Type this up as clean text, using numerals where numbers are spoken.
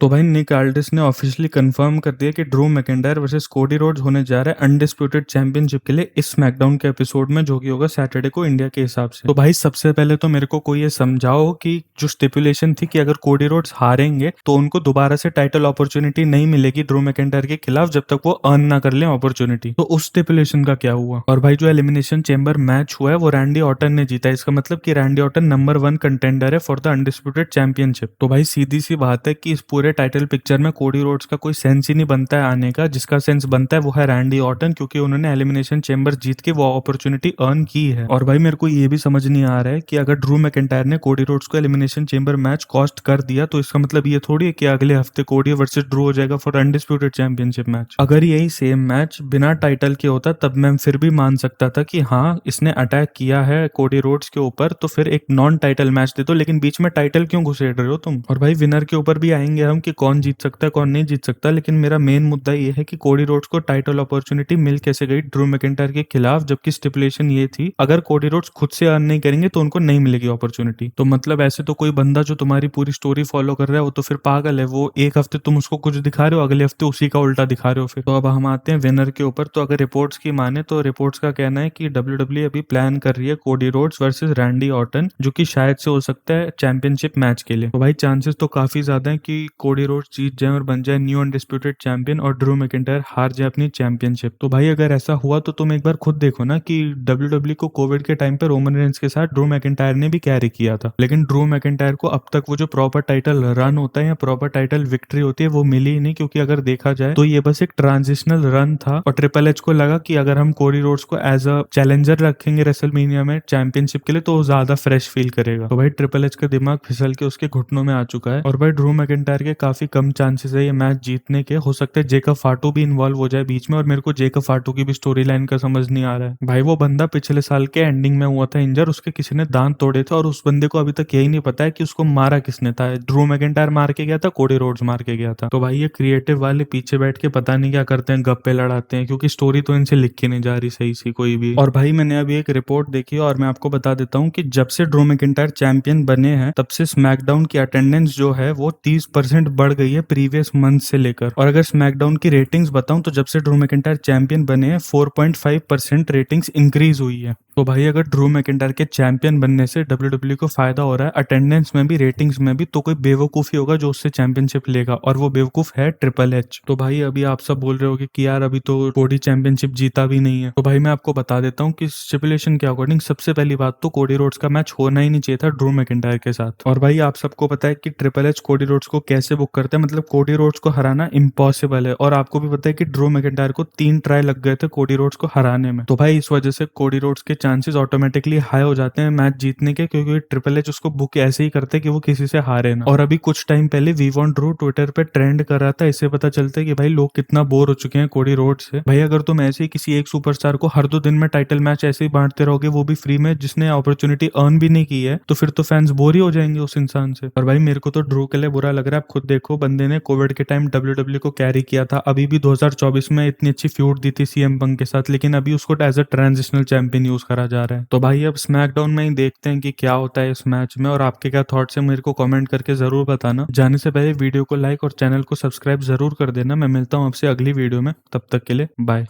तो भाई निक आल्डिस ने ऑफिशियली कंफर्म कर दिया कि Drew McIntyre versus Cody Rhodes होने जा रहा है अनडिस्प्यूटेड चैंपियनशिप के लिए इस स्मैकडाउन के एपिसोड में, जो कि होगा सैटरडे को इंडिया के हिसाब से। तो भाई सबसे पहले तो मेरे को कोई ये समझाओ कि जो स्टिपुलेशन थी कि अगर कोडी रोड्स हारेंगे तो उनको दोबारा से टाइटल अपॉर्चुनिटी नहीं मिलेगी ड्रू मैकिंटायर के खिलाफ जब तक वो अर्न ना कर ले अपॉर्चुनिटी। तो उस स्टिपुलेशन का क्या हुआ? और भाई जो एलिमिनेशन चेंबर मैच हुआ है वो रैंडी ऑर्टन ने जीता। इसका मतलब कि रैंडी ऑर्टन नंबर 1 कंटेंडर है फॉर द अनडिस्प्यूटेड चैंपियनशिप। तो भाई सीधी सी बात है कि इस पूरे टाइटल पिक्चर में कोडी रोड्स का कोई सेंस ही नहीं बनता है आने का। जिसका सेंस बनता है वो है रैंडी ऑर्टन, क्योंकि उन्होंने एलिमिनेशन चेंबर जीत के वो अपॉर्चुनिटी अर्न की है। और भाई मेरे को ये भी समझ नहीं आ रहा है कि अगर ड्रू मैकिंटायर ने कोडी रोड्स को एलिमिनेशन चेंबर मैच कॉस्ट कर दिया तो इसका मतलब ये थोड़ी है कि अगले हफ्ते कोडी वर्सेस ड्रू हो जाएगा फॉर अनडिस्प्यूटेड चैंपियनशिप मैच। अगर यही सेम मैच बिना टाइटल के होता तब मैं फिर भी मान सकता था कि हाँ इसने अटैक किया है कोडी रोड्स के ऊपर, तो फिर एक नॉन टाइटल मैच दे दो, लेकिन बीच में टाइटल क्यों घुसेड़ रहे हो तुम? और भाई विनर के ऊपर भी आएंगे हम कि कौन जीत सकता है कौन नहीं जीत सकता, लेकिन मेरा मेन मुद्दा ये है कि कोडी रोड्स को टाइटल अपॉर्चुनिटी मिल कैसे गई ड्रू मैकिंटायर के खिलाफ, जबकि स्टिपुलेशन ये थी अगर कोडी रोड्स खुद से अर्न नहीं करेंगे तो उनको नहीं मिलेगी अपॉर्चुनिटी। तो मतलब ऐसे तो कोई बंदा जो तुम्हारी पूरी स्टोरी फॉलो कर रहा है वो तो फिर पागल है। वो एक हफ्ते तुम उसको कुछ दिखा रहे हो, अगले हफ्ते उसी का उल्टा दिखा रहे हो। फिर तो अब हम आते हैं विनर के ऊपर। तो अगर रिपोर्ट्स की माने तो रिपोर्ट्स का कहना है कि डब्ल्यूडब्ल्यूई अभी प्लान कर रही है Cody Rhodes versus Randy Orton, जो कि शायद से हो सकता है चैंपियनशिप मैच के लिए। तो भाई चांसेस तो काफी ज्यादा है कि कोडी रोड्स जीत जाए और बन जाए न्यू अनडिस्प्यूटेड चैंपियन और ड्रू मैकिंटायर हार जाए अपनी चैंपियनशिप। तो भाई अगर ऐसा हुआ तो तुम एक बार खुद देखो ना कि डब्ल्यूडब्ल्यूई को कोविड के टाइम पे रोमन रेंस के साथ ड्रू मैकिंटायर ने भी कैरी किया था, लेकिन ड्रू मैकिंटायर को अब तक वो जो प्रॉपर टाइटल रन होता है या प्रॉपर टाइटल विक्ट्री होती है वो मिली ही नहीं, क्योंकि अगर देखा जाए तो ये बस एक ट्रांजिशनल रन था। और ट्रिपल एच को लगा कि अगर हम कोडी रोड्स को एज अ चैलेंजर रखेंगे रेसलमेनिया में चैंपियनशिप के लिए तो वो ज्यादा फ्रेश फील करेगा। तो भाई ट्रिपल एच का दिमाग फिसल के उसके घुटनों में आ चुका है। और भाई ड्रू मैकिंटायर के काफी कम चांसेस है ये मैच जीतने के। हो सकता है जेकब फाटू भी इन्वॉल्व हो जाए बीच में, और मेरे को जेकब फाटू की भी स्टोरी लाइन का समझ नहीं आ रहा है। भाई वो बंदा पिछले साल के एंडिंग में हुआ था इंजर, उसके किसी ने दांत तोड़े थे और उस बंदे को अभी तक यही नहीं पता है कि उसको मारा किसने था। ड्रू मैकिंटायर मार के गया था, कोडी रोड्स मार के गया था। तो भाई ये क्रिएटिव वाले पीछे बैठ के पता नहीं क्या करते हैं, गप्पे लड़ाते हैं, क्योंकि स्टोरी तो इनसे लिख के नहीं जा रही सही सी कोई भी। और भाई मैंने अभी एक रिपोर्ट देखी और मैं आपको बता देता हूँ कि जब से ड्रू मैकिंटायर चैंपियन बने हैं तब से स्मैकडाउन की अटेंडेंस जो है वो 30% बढ़ गई है प्रीवियस मंथ से लेकर। और अगर स्मैकडाउन की रेटिंग्स बताऊं तो जब से ड्रू मैकिंटायर चैंपियन बने हैं 4.5% रेटिंग्स इंक्रीज हुई है। तो भाई अगर ड्रू मैकिंटायर के चैंपियन बनने से डब्ल्यूडब्ल्यूई को फायदा हो रहा है अटेंडेंस में भी रेटिंग्स में भी, तो कोई बेवकूफी होगा जो उससे चैंपियनशिप लेगा, और वो बेवकूफ है ट्रिपल एच। तो भाई अभी आप सब बोल रहे हो कि यार अभी तो कोडी चैंपियनशिप जीता भी नहीं है। तो भाई मैं आपको बता देता हूँ कि स्टिपुलेशन के अकॉर्डिंग सबसे पहली बात तो कोडी रोड्स का मैच होना ही नहीं चाहिए था ड्रू मैकिंटायर के साथ। और भाई आप सबको पता है कि ट्रिपल एच कोडी रोड्स को कैसे बुक करते हैं, मतलब कोडी रोड्स को हराना इम्पॉसिबल है। और आपको भी पता है कि ड्रू मैकिंटायर को 3 ट्राई लग गए थे कोडी रोड्स को हराने में। तो भाई इस वजह से कोडी रोड्स के चांसेस ऑटोमेटिकली हाई हो जाते हैं मैच जीतने के, क्योंकि ट्रिपल एच उसको बुक ऐसे ही करते हैं कि वो किसी से हारे ना। और अभी कुछ टाइम पहले वी वांट ड्रू ट्विटर पे ट्रेंड कर रहा था, इससे पता चलता है कि भाई लोग कितना बोर हो चुके हैं कोडी रोड्स से। भाई अगर तुम ऐसे ही किसी एक सुपरस्टार को हर 2 दिन में टाइटल मैच ऐसे ही बांटते रहोगे, वो भी फ्री में, जिसने अपॉर्चुनिटी अर्न भी नहीं की है, तो फिर तो फैंस बोर ही हो जाएंगे उस इंसान से। और भाई मेरे को तो ड्रू के लिए बुरा लग रहा है। आप खुद देखो बंदे ने कोविड के टाइम डब्ल्यूडब्ल्यूई को कैरी किया था, अभी भी 2024 में इतनी अच्छी फ्यूड दी थी सीएम पंक के साथ, लेकिन अभी उसको as a transitional champion use करा जा रहा है। तो भाई अब स्मैकडाउन में ही देखते हैं कि क्या होता है इस मैच में, और आपके क्या थॉट्स है मेरे को कमेंट करके जरूर बताना। जाने से पहले वीडियो को लाइक और चैनल को सब्सक्राइब जरूर कर देना। मैं मिलता हूँ आपसे अगली वीडियो में, तब तक के लिए बाय।